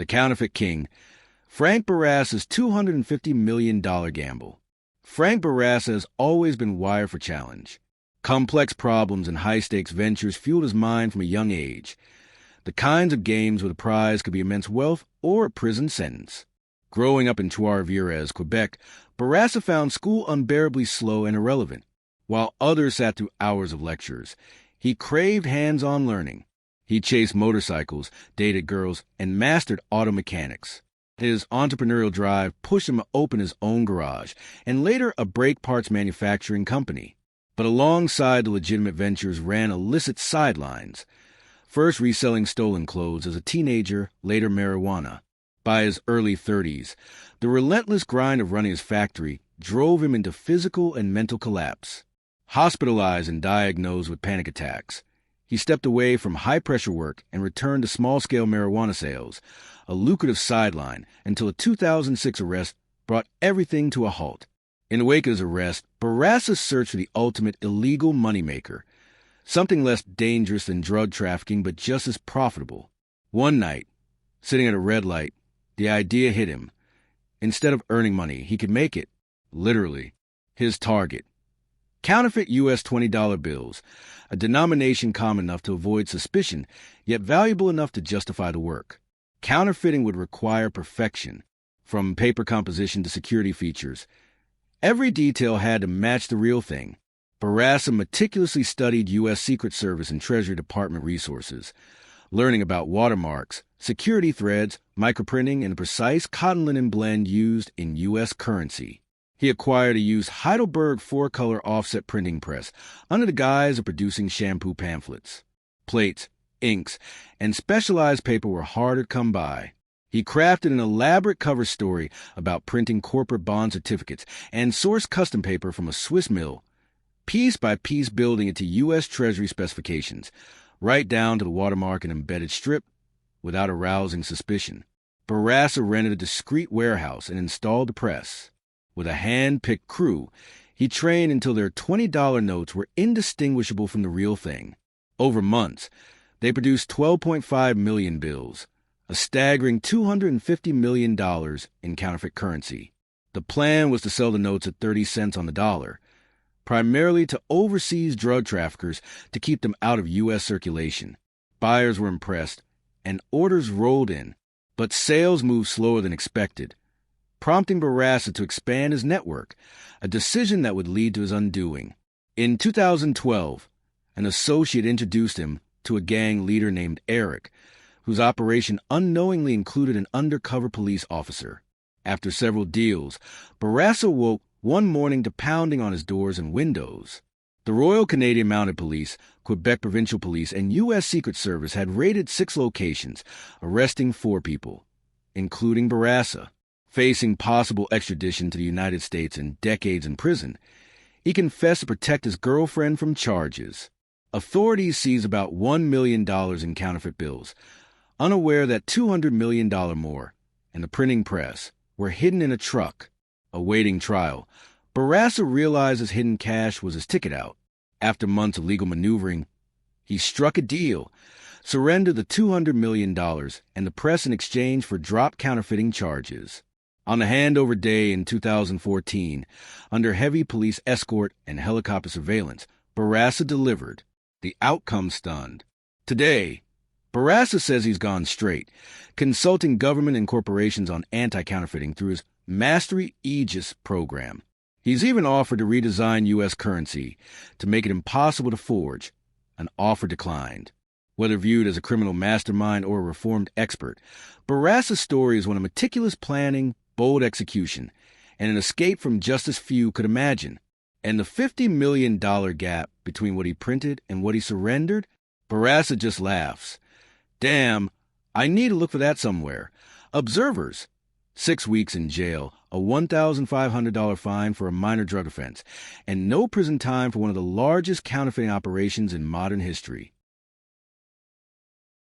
The Counterfeit King, Frank Bourassa's $250 million gamble. Frank Bourassa has always been wired for challenge. Complex problems and high-stakes ventures fueled his mind from a young age. The kinds of games where the prize could be immense wealth or a prison sentence. Growing up in Trois-Rivières, Quebec, Bourassa found school unbearably slow and irrelevant. While others sat through hours of lectures, he craved hands-on learning. He chased motorcycles, dated girls, and mastered auto mechanics. His entrepreneurial drive pushed him to open his own garage, and later a brake parts manufacturing company. But alongside the legitimate ventures ran illicit sidelines. First reselling stolen clothes as a teenager, later marijuana. By his early 30s, the relentless grind of running his factory drove him into physical and mental collapse. Hospitalized and diagnosed with panic attacks, he stepped away from high-pressure work and returned to small-scale marijuana sales, a lucrative sideline, until a 2006 arrest brought everything to a halt. In the wake of his arrest, Bourassa searched for the ultimate illegal moneymaker, something less dangerous than drug trafficking but just as profitable. One night, sitting at a red light, the idea hit him. Instead of earning money, he could make it, literally, his target. Counterfeit U.S. $20 bills, a denomination common enough to avoid suspicion, yet valuable enough to justify the work. Counterfeiting would require perfection, from paper composition to security features. Every detail had to match the real thing. Bourassa meticulously studied U.S. Secret Service and Treasury Department resources, learning about watermarks, security threads, microprinting, and the precise cotton linen blend used in U.S. currency. He acquired a used Heidelberg 4-color offset printing press under the guise of producing shampoo pamphlets. Plates, inks, and specialized paper were harder to come by. He crafted an elaborate cover story about printing corporate bond certificates and sourced custom paper from a Swiss mill, piece by piece building it to U.S. Treasury specifications, right down to the watermark and embedded strip, without arousing suspicion. Bourassa rented a discreet warehouse and installed the press. With a hand-picked crew, he trained until their $20 notes were indistinguishable from the real thing. Over months, they produced 12.5 million bills, a staggering $250 million in counterfeit currency. The plan was to sell the notes at 30 cents on the dollar, primarily to overseas drug traffickers to keep them out of U.S. circulation. Buyers were impressed, and orders rolled in, but sales moved slower than expected, prompting Bourassa to expand his network, a decision that would lead to his undoing. In 2012, an associate introduced him to a gang leader named Eric, whose operation unknowingly included an undercover police officer. After several deals, Bourassa woke one morning to pounding on his doors and windows. The Royal Canadian Mounted Police, Quebec Provincial Police, and U.S. Secret Service had raided 6 locations, arresting 4 people, including Bourassa. Facing possible extradition to the United States and decades in prison, he confessed to protect his girlfriend from charges. Authorities seized about $1 million in counterfeit bills, unaware that $200 million more, and the printing press, were hidden in a truck, awaiting trial. Bourassa realized his hidden cash was his ticket out. After months of legal maneuvering, he struck a deal, surrendered the $200 million and the press in exchange for dropped counterfeiting charges. On the handover day in 2014, under heavy police escort and helicopter surveillance, Bourassa delivered. The outcome stunned. Today, Bourassa says he's gone straight, consulting government and corporations on anti-counterfeiting through his Mastery Aegis program. He's even offered to redesign U.S. currency to make it impossible to forge, an offer declined. Whether viewed as a criminal mastermind or a reformed expert, Bourassa's story is one of meticulous planning, bold execution, and an escape from justice few could imagine. And the $50 million gap between what he printed and what he surrendered, Bourassa just laughs. Damn, I need to look for that somewhere. Observers. 6 weeks in jail, a $1,500 fine for a minor drug offense, and no prison time for one of the largest counterfeiting operations in modern history.